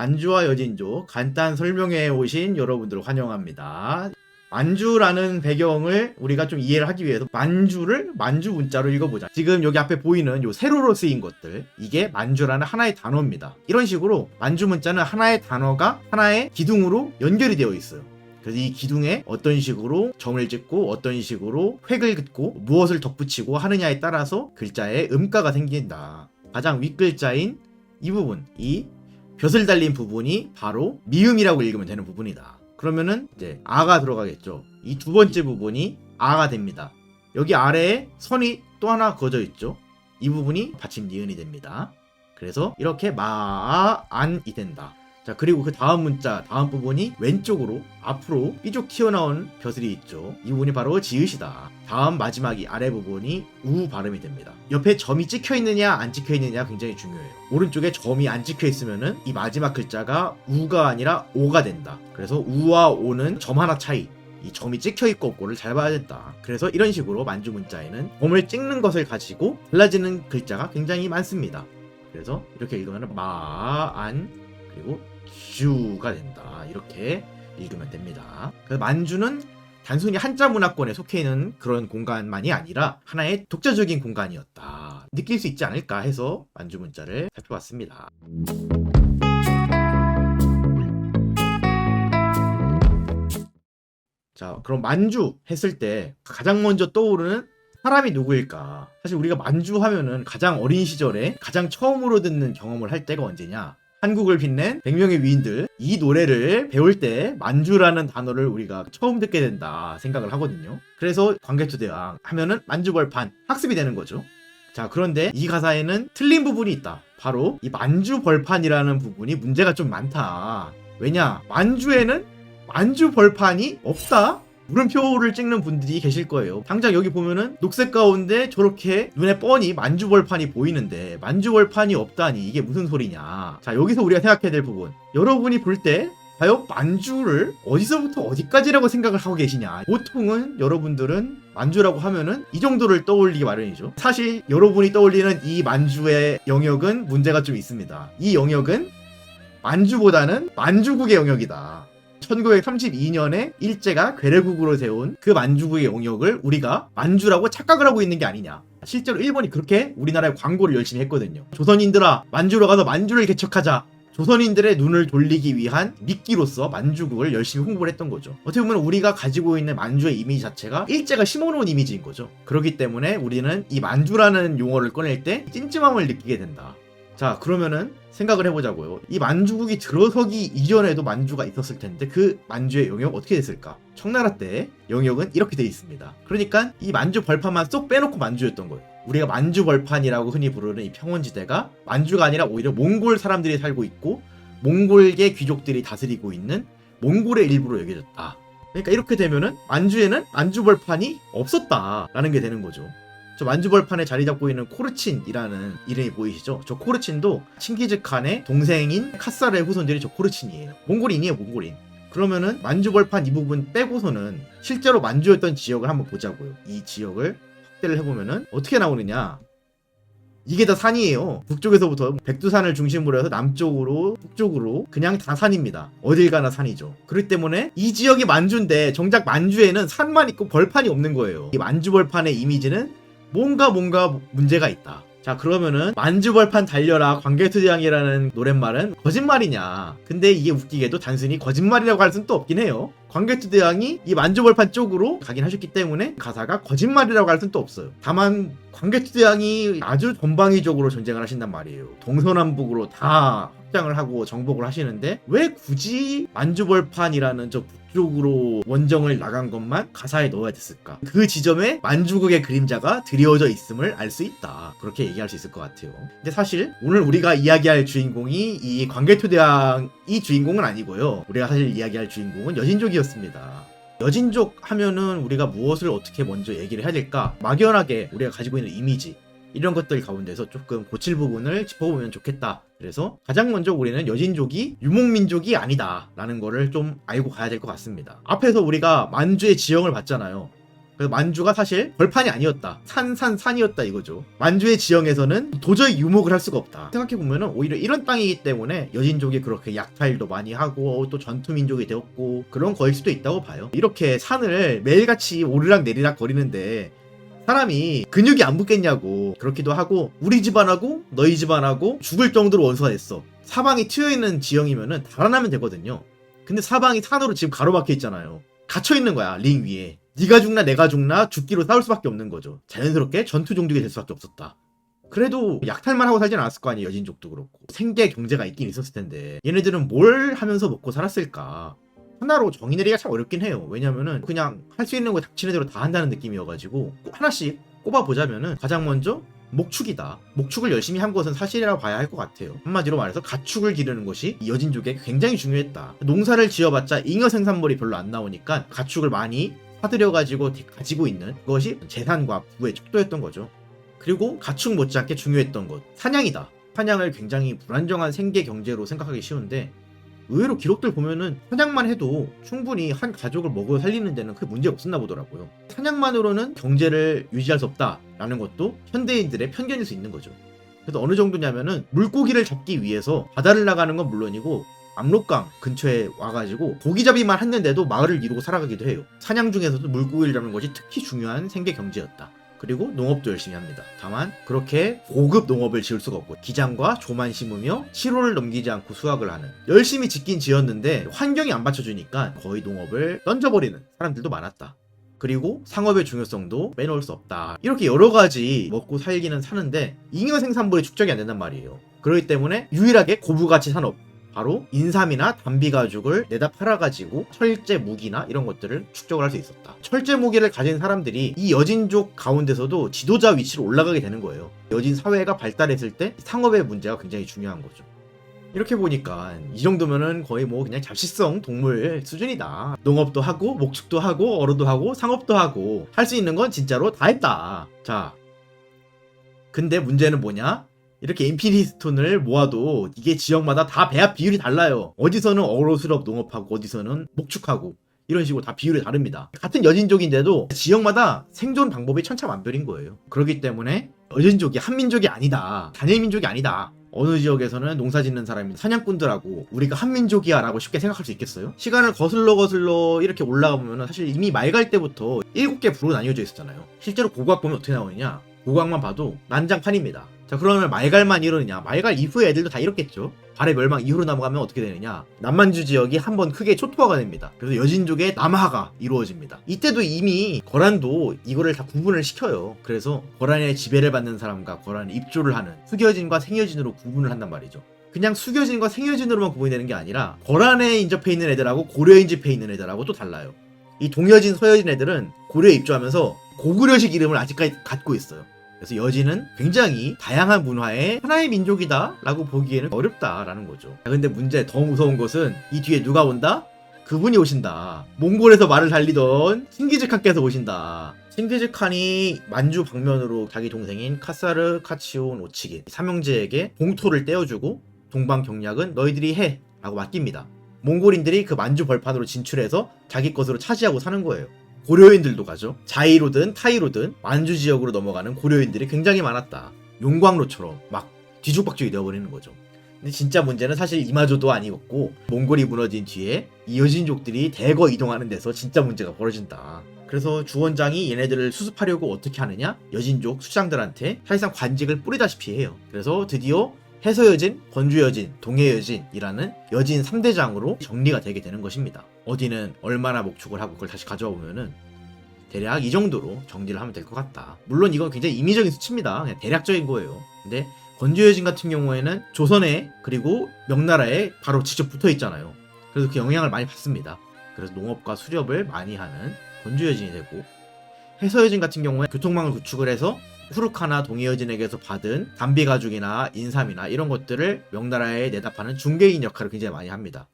만주와 여진족 간단 설명해 오신 여러분들 환영합니다. 만주라는 배경을 우리가 좀 이해를 하기 위해서 만주를 만주 문자로 읽어보자. 지금 여기 앞에 보이는 요 세로로 쓰인 것들, 이게 만주라는 하나의 단어입니다. 이런 식으로 만주 문자는 하나의 단어가 하나의 기둥으로 연결이 되어 있어요. 그래서 이 기둥에 어떤 식으로 점을 찍고 어떤 식으로 획을 긋고 무엇을 덧붙이고 하느냐에 따라서 글자에 음가가 생긴다. 가장 윗글자인 이 부분, 이 벼슬 달린 부분이 바로 미음이라고 읽으면 되는 부분이다. 그러면은 이제 아가 들어가겠죠. 이 두 번째 부분이 아가 됩니다. 여기 아래에 선이 또 하나 그어져 있죠. 이 부분이 받침 니은이 됩니다. 그래서 이렇게 마아 안이 된다. 자, 그리고 그 다음 문자, 다음 부분이 왼쪽으로 앞으로 삐죽 튀어나온 벼슬이 있죠. 이 부분이 바로 지읒이다. 다음 마지막이 아래 부분이 우 발음이 됩니다. 옆에 점이 찍혀 있느냐 안 찍혀 있느냐 굉장히 중요해요. 오른쪽에 점이 안 찍혀 있으면은 이 마지막 글자가 우가 아니라 오가 된다. 그래서 우와 오는 점 하나 차이. 이 점이 찍혀 있고 없고를 잘 봐야 된다. 그래서 이런 식으로 만주 문자에는 점을 찍는 것을 가지고 달라지는 글자가 굉장히 많습니다. 그래서 이렇게 읽으면 마, 안, 그리고 주가 된다. 이렇게 읽으면 됩니다. 그래서 만주는 단순히 한자 문화권에 속해 있는 그런 공간만이 아니라 하나의 독자적인 공간이었다. 느낄 수 있지 않을까 해서 만주 문자를 살펴봤습니다. 자, 그럼 만주 했을 때 가장 먼저 떠오르는 사람이 누구일까? 사실 우리가 만주 하면은 가장 어린 시절에 가장 처음으로 듣는 경험을 할 때가 언제냐? 한국을 빛낸 100명의 위인들, 이 노래를 배울 때 만주라는 단어를 우리가 처음 듣게 된다 생각을 하거든요. 그래서 광개토대왕 하면은 만주벌판 학습이 되는 거죠. 자, 그런데 이 가사에는 틀린 부분이 있다. 바로 이 만주벌판이라는 부분이 문제가 좀 많다. 왜냐? 만주에는 만주벌판이 없다? 물음표를 찍는 분들이 계실 거예요. 당장 여기 보면은 녹색 가운데 저렇게 눈에 뻔히 만주벌판이 보이는데 만주벌판이 없다니 이게 무슨 소리냐. 자, 여기서 우리가 생각해야 될 부분, 여러분이 볼 때 과연 만주를 어디서부터 어디까지라고 생각을 하고 계시냐. 보통은 여러분들은 만주라고 하면은 이 정도를 떠올리기 마련이죠. 사실 여러분이 떠올리는 이 만주의 영역은 문제가 좀 있습니다. 이 영역은 만주보다는 만주국의 영역이다. 1932년에 일제가 괴뢰국으로 세운 그 만주국의 영역을 우리가 만주라고 착각을 하고 있는 게 아니냐. 실제로 일본이 그렇게 우리나라에 광고를 열심히 했거든요. 조선인들아, 만주로 가서 만주를 개척하자. 조선인들의 눈을 돌리기 위한 미끼로서 만주국을 열심히 홍보를 했던 거죠. 어떻게 보면 우리가 가지고 있는 만주의 이미지 자체가 일제가 심어놓은 이미지인 거죠. 그렇기 때문에 우리는 이 만주라는 용어를 꺼낼 때 찜찜함을 느끼게 된다. 자, 그러면은 생각을 해보자고요. 이 만주국이 들어서기 이전에도 만주가 있었을 텐데 그 만주의 영역 어떻게 됐을까? 청나라 때 영역은 이렇게 돼 있습니다. 그러니까 이 만주 벌판만 쏙 빼놓고 만주였던 거예요. 우리가 만주 벌판이라고 흔히 부르는 이 평원지대가 만주가 아니라 오히려 몽골 사람들이 살고 있고 몽골계 귀족들이 다스리고 있는 몽골의 일부로 여겨졌다. 그러니까 이렇게 되면은 만주에는 만주 벌판이 없었다라는 게 되는 거죠. 저 만주벌판에 자리 잡고 있는 코르친이라는 이름이 보이시죠? 저 코르친도 칭기즈칸의 동생인 카사르의 후손들이 저 코르친이에요. 몽골인이에요, 몽골인. 그러면은 만주벌판 이 부분 빼고서는 실제로 만주였던 지역을 한번 보자고요. 이 지역을 확대를 해보면은 어떻게 나오느냐? 이게 다 산이에요. 북쪽에서부터 백두산을 중심으로 해서 남쪽으로 북쪽으로 그냥 다 산입니다. 어딜 가나 산이죠. 그렇기 때문에 이 지역이 만주인데 정작 만주에는 산만 있고 벌판이 없는 거예요. 이 만주벌판의 이미지는 뭔가 문제가 있다. 자, 그러면은 만주벌판 달려라 광개토대왕이라는 노랫말은 거짓말이냐. 근데 이게 웃기게도 단순히 거짓말이라고 할 수는 또 없긴 해요. 광개토대왕이 이 만주벌판 쪽으로 가긴 하셨기 때문에 가사가 거짓말이라고 할 수는 또 없어요. 다만 광개토대왕이 아주 전방위적으로 전쟁을 하신단 말이에요. 동서남북으로 다 확장을 하고 정복을 하시는데 왜 굳이 만주벌판이라는 저 북쪽으로 원정을 나간 것만 가사에 넣어야 됐을까? 그 지점에 만주국의 그림자가 드리워져 있음을 알 수 있다. 그렇게 얘기할 수 있을 것 같아요. 근데 사실 오늘 우리가 이야기할 주인공이 이 광개토대왕이 주인공은 아니고요. 우리가 사실 이야기할 주인공은 여진족이었습니다. 여진족 하면은 우리가 무엇을 어떻게 먼저 얘기를 해야 될까? 막연하게 우리가 가지고 있는 이미지, 이런 것들 가운데서 조금 고칠 부분을 짚어보면 좋겠다. 그래서 가장 먼저 우리는 여진족이 유목민족이 아니다 라는 거를 좀 알고 가야 될 것 같습니다. 앞에서 우리가 만주의 지형을 봤잖아요. 그래서 만주가 사실 벌판이 아니었다. 산이었다 이거죠. 만주의 지형에서는 도저히 유목을 할 수가 없다. 생각해보면 오히려 이런 땅이기 때문에 여진족이 그렇게 약탈도 많이 하고 또 전투민족이 되었고 그런 거일 수도 있다고 봐요. 이렇게 산을 매일같이 오르락 내리락 거리는데 사람이 근육이 안 붙겠냐고. 그렇기도 하고 우리 집안하고 너희 집안하고 죽을 정도로 원수가 됐어. 사방이 트여있는 지형이면은 달아나면 되거든요. 근데 사방이 산으로 지금 가로막혀 있잖아요. 갇혀있는 거야 링 위에. 네가 죽나 내가 죽나 죽기로 싸울 수밖에 없는 거죠. 자연스럽게 전투 종족이 될 수밖에 없었다. 그래도 약탈만 하고 살진 않았을 거 아니에요. 여진족도 그렇고 생계 경제가 있긴 있었을 텐데 얘네들은 뭘 하면서 먹고 살았을까. 하나로 정의 내리기가 참 어렵긴 해요. 왜냐면은 그냥 할 수 있는 거 닥치는 대로 다 한다는 느낌이어가지고 하나씩 꼽아보자면은 가장 먼저 목축이다. 목축을 열심히 한 것은 사실이라고 봐야 할 것 같아요. 한마디로 말해서 가축을 기르는 것이 이 여진족에 굉장히 중요했다. 농사를 지어봤자 잉여 생산물이 별로 안 나오니까 가축을 많이 사들여가지고 가지고 있는 것이 재산과 부의 척도였던 거죠. 그리고 가축 못지않게 중요했던 것 사냥이다. 사냥을 굉장히 불안정한 생계 경제로 생각하기 쉬운데 의외로 기록들 보면은 사냥만 해도 충분히 한 가족을 먹여 살리는 데는 크게 문제 없었나 보더라고요. 사냥만으로는 경제를 유지할 수 없다라는 것도 현대인들의 편견일 수 있는 거죠. 그래서 어느 정도냐면은 물고기를 잡기 위해서 바다를 나가는 건 물론이고 압록강 근처에 와가지고 고기잡이만 했는데도 마을을 이루고 살아가기도 해요. 사냥 중에서도 물고기를 잡는 것이 특히 중요한 생계 경제였다. 그리고 농업도 열심히 합니다. 다만 그렇게 고급 농업을 지을 수가 없고 기장과 조만 심으며 7월을 넘기지 않고 수확을 하는 열심히 짓긴 지었는데 환경이 안 받쳐주니까 거의 농업을 던져버리는 사람들도 많았다. 그리고 상업의 중요성도 빼놓을 수 없다. 이렇게 여러 가지 먹고 살기는 사는데 잉여 생산물이 축적이 안 된단 말이에요. 그렇기 때문에 유일하게 고부가치 산업 바로 인삼이나 담비 가죽을 내다 팔아가지고 철제 무기나 이런 것들을 축적을 할 수 있었다. 철제 무기를 가진 사람들이 이 여진족 가운데서도 지도자 위치로 올라가게 되는 거예요. 여진 사회가 발달했을 때 상업의 문제가 굉장히 중요한 거죠. 이렇게 보니까 이 정도면은 거의 뭐 그냥 잡식성 동물 수준이다. 농업도 하고 목축도 하고 어로도 하고 상업도 하고 할 수 있는 건 진짜로 다 했다. 자, 근데 문제는 뭐냐? 이렇게 인피니티 스톤을 모아도 이게 지역마다 다 배합 비율이 달라요. 어디서는 어로스럽 농업하고 어디서는 목축하고 이런 식으로 다 비율이 다릅니다. 같은 여진족인데도 지역마다 생존 방법이 천차만별인 거예요. 그렇기 때문에 여진족이 한민족이 아니다. 단일민족이 아니다. 어느 지역에서는 농사 짓는 사람이 사냥꾼들하고 우리가 한민족이야 라고 쉽게 생각할 수 있겠어요? 시간을 거슬러 이렇게 올라가 보면 사실 이미 말 갈 때부터 7개 부로 나뉘어져 있었잖아요. 실제로 고각 보면 어떻게 나오느냐? 고각만 봐도 난장판입니다. 자, 그러면 말갈만 이러느냐? 말갈 이후의 애들도 다 이렇겠죠. 발해 멸망 이후로 넘어가면 어떻게 되느냐? 남만주 지역이 한번 크게 초토화가 됩니다. 그래서 여진족의 남하가 이루어집니다. 이때도 이미 거란도 이거를 다 구분을 시켜요. 그래서 거란의 지배를 받는 사람과 거란에 입조를 하는 수겨진과 생여진으로 구분을 한단 말이죠. 그냥 수겨진과 생여진으로만 구분이 되는 게 아니라 거란에 인접해 있는 애들하고 고려에 인접해 있는 애들하고 또 달라요. 이 동여진, 서여진 애들은 고려에 입조하면서 고구려식 이름을 아직까지 갖고 있어요. 그래서 여진은 굉장히 다양한 문화의 하나의 민족이다 라고 보기에는 어렵다라는 거죠. 근데 문제 더 무서운 것은 이 뒤에 누가 온다? 그분이 오신다. 몽골에서 말을 달리던 칭기즈칸께서 오신다. 칭기즈칸이 만주 방면으로 자기 동생인 카사르 카치온 오치기 삼형제에게 봉토를 떼어주고 동방경략은 너희들이 해 라고 맡깁니다. 몽골인들이 그 만주 벌판으로 진출해서 자기 것으로 차지하고 사는 거예요. 고려인들도 가죠. 자이로든 타이로든 만주 지역으로 넘어가는 고려인들이 굉장히 많았다. 용광로처럼 막 뒤죽박죽이 되어버리는 거죠. 근데 진짜 문제는 사실 이마저도 아니었고 몽골이 무너진 뒤에 이 여진족들이 대거 이동하는 데서 진짜 문제가 벌어진다. 그래서 주원장이 얘네들을 수습하려고 어떻게 하느냐? 여진족 수장들한테 사실상 관직을 뿌리다시피 해요. 그래서 드디어 해서여진, 건주여진, 동해여진이라는 여진 3대장으로 정리가 되게 되는 것입니다. 어디는 얼마나 목축을 하고 그걸 다시 가져와 보면은 대략 이 정도로 정리를 하면 될 것 같다. 물론 이건 굉장히 임의적인 수치입니다. 그냥 대략적인 거예요. 근데 건주여진 같은 경우에는 조선에 그리고 명나라에 바로 직접 붙어 있잖아요. 그래서 그 영향을 많이 받습니다. 그래서 농업과 수렵을 많이 하는 건주여진이 되고, 해서여진 같은 경우에 교통망을 구축을 해서 후르카나 동해여진에게서 받은 담비 가죽이나 인삼이나 이런 것들을 명나라에 내다 파는 중개인 역할을 굉장히 많이 합니다.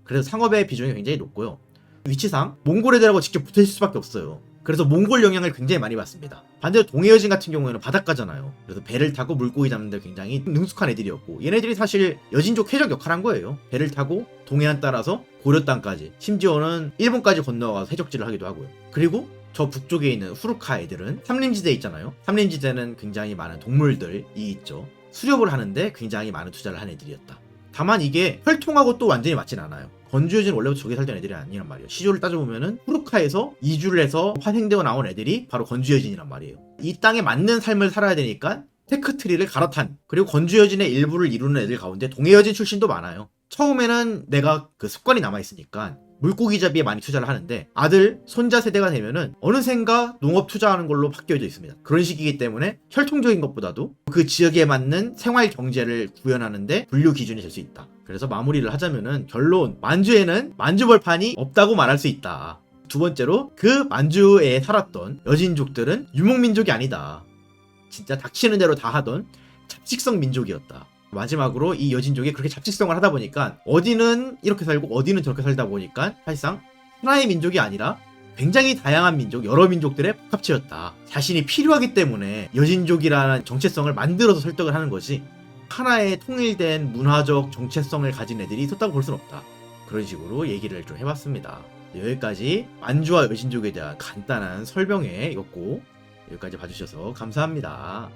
그래서 상업의 비중이 굉장히 높고요. 위치상 몽골 애들하고 직접 붙어 있을 수밖에 없어요. 그래서 몽골 영향을 굉장히 많이 받습니다. 반대로 동해여진 같은 경우에는 바닷가잖아요. 그래서 배를 타고 물고기 잡는 데 굉장히 능숙한 애들이었고, 얘네들이 사실 여진족 해적 역할을 한 거예요. 배를 타고 동해안 따라서 고려 땅까지, 심지어는 일본까지 건너가서 해적질을 하기도 하고요. 그리고 저 북쪽에 있는 후르카 애들은 삼림지대 있잖아요. 삼림지대는 굉장히 많은 동물들이 있죠. 수렵을 하는데 굉장히 많은 투자를 한 애들이었다. 다만 이게 혈통하고 또 완전히 맞진 않아요. 건주여진 원래부터 저기 살던 애들이 아니란 말이에요. 시조를 따져보면은 후르카에서 이주를 해서 파생되어 나온 애들이 바로 건주여진이란 말이에요. 이 땅에 맞는 삶을 살아야 되니까 테크트리를 갈아탄, 그리고 건주여진의 일부를 이루는 애들 가운데 동해여진 출신도 많아요. 처음에는 내가 그 습관이 남아있으니까 물고기 잡이에 많이 투자를 하는데 아들, 손자 세대가 되면은 어느샌가 농업 투자하는 걸로 바뀌어져 있습니다. 그런 식이기 때문에 혈통적인 것보다도 그 지역에 맞는 생활 경제를 구현하는데 분류 기준이 될 수 있다. 그래서 마무리를 하자면은 결론, 만주에는 만주벌판이 없다고 말할 수 있다. 두 번째로 그 만주에 살았던 여진족들은 유목민족이 아니다. 진짜 닥치는 대로 다 하던 잡식성 민족이었다. 마지막으로 이 여진족이 그렇게 잡식성을 하다 보니까 어디는 이렇게 살고 어디는 저렇게 살다 보니까 사실상 하나의 민족이 아니라 굉장히 다양한 민족, 여러 민족들의 복합체였다. 자신이 필요하기 때문에 여진족이라는 정체성을 만들어서 설득을 하는 것이 하나의 통일된 문화적 정체성을 가진 애들이 있었다고 볼 수는 없다. 그런 식으로 얘기를 좀 해봤습니다. 여기까지 만주와 여진족에 대한 간단한 설명회였고 여기까지 봐주셔서 감사합니다.